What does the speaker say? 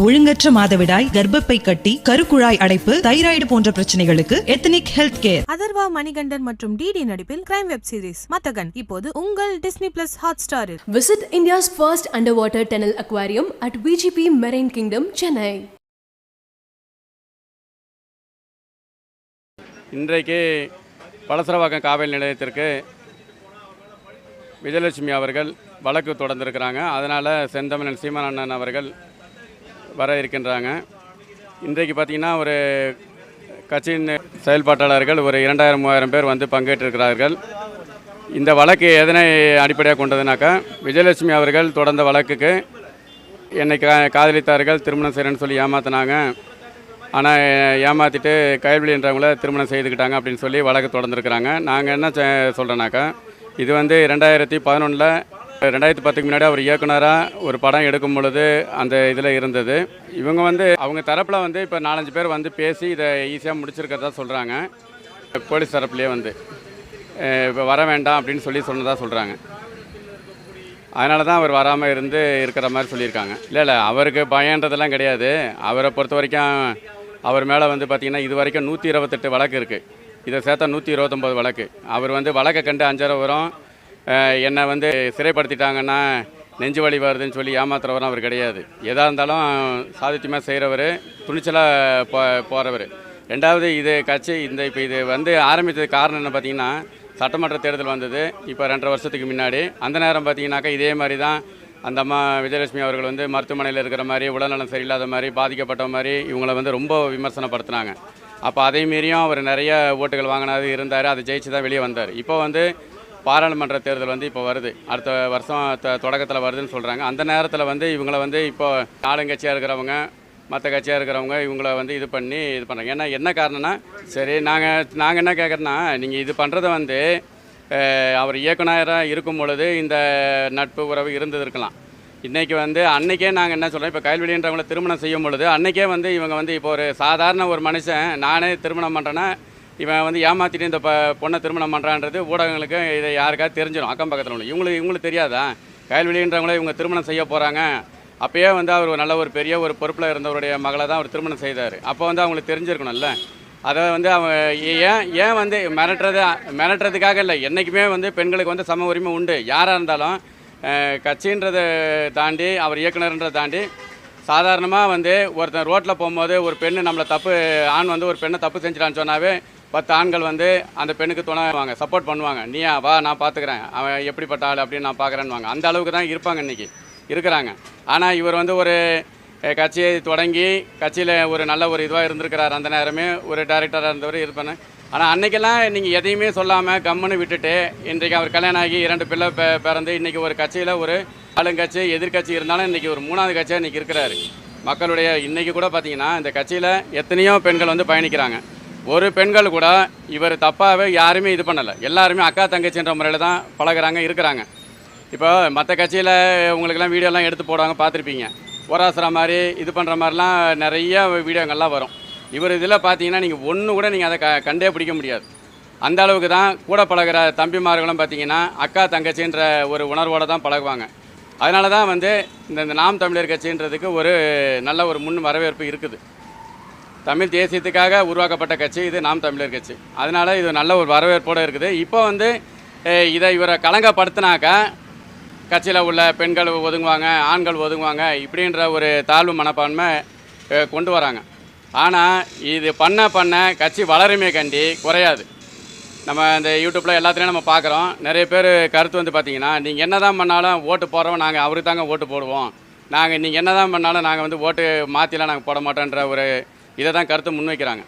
ஒழுங்கற்ற மாதவிடாய், கர்ப்பப்பை கட்டி, கருக்குழாய் அடைப்பு, தைராய்டு போன்ற பிரச்சனைகளுக்கு ethnic health care. Atharvaa Manikandan மற்றும் டிடி நடிப்பில் கிரைம் வெப் சீரிஸ் மத்தகன் இப்போது உங்கள் டிஸ்னி பிளஸ் ஹாட்ஸ்டாரில். Visit India's first underwater tunnel aquarium at VGP Marine Kingdom, Chennai. இன்றைக்கு பலசரவாக்கம் காவல் நிலையத்திற்கு விஜயலட்சுமி அவர்கள் வழக்கு தொடர்ந்திருக்கிறாங்க. அதனால் செந்தமிழன் சீமான் அண்ணன் அவர்கள் வர இருக்கின்றாங்க. இன்றைக்கு பார்த்திங்கன்னா ஒரு கட்சியின் செயல்பாட்டாளர்கள் ஒரு 2000-3000 பேர் வந்து பங்கேற்றிருக்கிறார்கள். இந்த வழக்கு எதனை அடிப்படையாக கொண்டதுனாக்கா, விஜயலட்சுமி அவர்கள் தொடர்ந்த வழக்குக்கு என்னை காதலித்தார்கள், திருமணம் செய்கிறேன்னு சொல்லி ஏமாத்தினாங்க. ஆனால் ஏமாற்றிட்டு கைவிலின்றவங்கள திருமணம் செய்துக்கிட்டாங்க அப்படின்னு சொல்லி வழக்கு தொடர்ந்துருக்கிறாங்க. நாங்கள் என்ன சொல்கிறேன்னாக்கா, இது வந்து 2011 2010க்கு முன்னாடி அவர் இயக்குனராக ஒரு படம் எடுக்கும் பொழுது அந்த இதில் இருந்தது. இவங்க வந்து அவங்க தரப்பில் வந்து இப்போ 4-5 பேர் வந்து பேசி இதை ஈஸியாக முடிச்சிருக்கிறதா சொல்கிறாங்க. போலீஸ் தரப்புலேயே வந்து இப்போ வர வேண்டாம் அப்படின்னு சொல்லி சொன்னதாக சொல்கிறாங்க. அதனால தான் அவர் வராமல் இருக்கிற மாதிரி சொல்லியிருக்காங்க. இல்லை அவருக்கு பயன்றதெல்லாம் கிடையாது. அவரை பொறுத்த வரைக்கும் அவர் மேலே வந்து பார்த்திங்கன்னா இது வரைக்கும் 128 வழக்கு இருக்குது. இதை சேர்த்தா 129 வழக்கு. அவர் வந்து வழக்கை கண்டு அஞ்சரை வரும், என்னை வந்து சிறைப்படுத்திட்டாங்கன்னா நெஞ்சு வலி வருதுன்னு சொல்லி ஏமாத்துறவரும் அவர் கிடையாது. எதாக இருந்தாலும் சாதித்தியமாக செய்கிறவர், துணிச்சலாக போகிறவர். ரெண்டாவது இது கட்சி இப்போ இது வந்து ஆரம்பித்தது காரணம் என்ன பார்த்திங்கன்னா, சட்டமன்ற தேர்தல் வந்தது இப்போ 2.5 வருஷத்துக்கு முன்னாடி. அந்த நேரம் பார்த்திங்கனாக்கா இதே மாதிரி தான் அந்த அம்மா விஜயலட்சுமி அவர்கள் வந்து மருத்துவமனையில் இருக்கிற மாதிரி, உடல்நலம் சரியில்லாத மாதிரி, பாதிக்கப்பட்ட மாதிரி இவங்களை வந்து ரொம்ப விமர்சனப்படுத்தினாங்க. அப்போ அதே மீறியும் அவர் நிறைய ஓட்டுகள் வாங்கினது இருந்தார். அதை ஜெயிச்சு தான் வெளியே வந்தார். இப்போ வந்து பாராளுமன்ற தேர்தல் வந்து இப்போ வருது, அடுத்த வருஷம் தொடக்கத்தில் வருதுன்னு சொல்கிறாங்க. அந்த நேரத்தில் வந்து இவங்களை வந்து இப்போ ஆளுங்கட்சியாக இருக்கிறவங்க, மற்ற கட்சியாக இருக்கிறவங்க இவங்கள வந்து இது பண்ணுறாங்க. ஏன்னா என்ன காரணம்னா, சரி நாங்கள் என்ன கேட்குறோன்னா, நீங்கள் இது பண்ணுறத வந்து அவர் இயக்குனராக இருக்கும் பொழுது இந்த நட்பு உறவு இருக்கலாம். இன்றைக்கி வந்து அன்றைக்கே நாங்கள் என்ன சொல்கிறோம், இப்போ கைல்வெளின்றவங்களை திருமணம் செய்யும் பொழுது அன்றைக்கே வந்து இவங்க வந்து இப்போ ஒரு சாதாரண ஒரு மனுஷன் நானே திருமணம் பண்ணுறேன்னா, இவன் வந்து ஏமாற்றிட்டு இந்த பொண்ணை திருமணம் பண்ணுறான்றது ஊடகங்களுக்கு இதை யாருக்காவது தெரிஞ்சிடும். அக்கம் பக்கத்தில் உள்ள இவங்களுக்கு தெரியாதா, கைல்வெளின்றவங்களே இவங்க திருமணம் செய்ய போகிறாங்க. அப்போயே வந்து அவர் நல்ல ஒரு பெரிய ஒரு பொறுப்பில் இருந்தவருடைய மகளை தான் அவர் திருமணம் செய்தார். அப்போ வந்து அவங்களுக்கு தெரிஞ்சிருக்கணும்ல. அதை வந்து அவங்க ஏன் வந்து மிரட்டுறதுக்காக இல்லை, என்றைக்குமே வந்து பெண்களுக்கு வந்து சம உரிமை உண்டு. யாராக இருந்தாலும் கட்சின்றதை தாண்டி, அவர் இயக்குனர்ன்றதை தாண்டி, சாதாரணமாக வந்து ஒருத்தர் ரோட்டில் போகும்போது ஒரு பெண்ணு நம்மளை ஆண் வந்து ஒரு பெண்ணை தப்பு செஞ்சிட்டான்னு சொன்னாவே 10 ஆண்கள் வந்து அந்த பெண்ணுக்கு துணைவாங்க, சப்போர்ட் பண்ணுவாங்க. நீயா வா, நான் பார்த்துக்கிறேன், அவன் எப்படிப்பட்ட ஆள் அப்படின்னு நான் பார்க்குறேன்னுவாங்க. அந்த அளவுக்கு தான் இருப்பாங்க, இன்றைக்கி இருக்கிறாங்க. ஆனால் இவர் வந்து ஒரு கட்சியை தொடங்கி கட்சியில் ஒரு நல்ல ஒரு இதுவாக இருந்திருக்கிறார். அந்த நேரமே ஒரு டைரக்டராக இருந்தவர் இருப்பானு. ஆனால் அன்றைக்கெல்லாம் நீங்கள் எதையுமே சொல்லாமல் கம்முன்னு விட்டுட்டு, இன்றைக்கு அவர் கல்யாணம் ஆகி 2 பிள்ளை பிறந்து இன்றைக்கி ஒரு கட்சியில் ஒரு ஆளுங்கட்சி எதிர்கட்சி இருந்தாலும் இன்றைக்கி ஒரு 3வது கட்சியாக இன்றைக்கி இருக்கிறாரு. மக்களுடைய இன்றைக்கி கூட பார்த்திங்கன்னா இந்த கட்சியில் எத்தனையோ பெண்கள் வந்து பயணிக்கிறாங்க. ஒரு பெண்கள் கூட இவர் தப்பாகவே யாருமே இது பண்ணலை. எல்லாருமே அக்கா தங்கச்சின்ற முறையில் தான் பழகிறாங்க, இருக்கிறாங்க. இப்போ மற்ற கட்சியில் உங்களுக்கெல்லாம் வீடியோலாம் எடுத்து போடுவாங்க, பார்த்துருப்பீங்க. ஒராசுரா மாதிரி இது பண்ணுற மாதிரிலாம் நிறைய வீடியோங்கள்லாம் வரும். இவர் இதில் பார்த்தீங்கன்னா நீங்கள் ஒன்று கூட நீங்கள் அதை கண்டே பிடிக்க முடியாது. அந்த அளவுக்கு தான் கூட பழகிற தம்பிமார்களும் பார்த்திங்கன்னா அக்கா தங்கச்சின்ற ஒரு உணர்வோடு தான் பழகுவாங்க. அதனால தான் வந்து இந்த நாம் தமிழர் கட்சின்றதுக்கு ஒரு நல்ல ஒரு முன் வரவேற்பு இருக்குது. தமிழ் தேசியத்துக்காக உருவாக்கப்பட்ட கட்சி இது நாம் தமிழர் கட்சி. அதனால் இது நல்ல ஒரு வரவேற்போடு இருக்குது. இப்போ வந்து இவரை களங்கப்படுத்தினாக்கா கட்சியில் உள்ள பெண்கள் ஒதுங்குவாங்க, ஆண்கள் ஒதுங்குவாங்க, இப்படின்ற ஒரு தாழ்வு மனப்பான்மை கொண்டு வராங்க. ஆனால் இது பண்ண கட்சி வளருமே கண்டி குறையாது. நம்ம இந்த யூடியூப்பில் எல்லாத்துலேயும் நம்ம பார்க்குறோம். நிறைய பேர் கருத்து வந்து பார்த்திங்கன்னா, நீங்கள் என்ன தான் பண்ணாலும் ஓட்டு போடுறோம், நாங்கள் அவருக்கு தாங்க ஓட்டு போடுவோம், நீங்கள் என்ன தான் பண்ணாலும் நாங்கள் வந்து ஓட்டு மாற்றிலாம் நாங்கள் போட மாட்டோன்ற ஒரு இதை தான் கருத்து முன்வைக்கிறாங்க.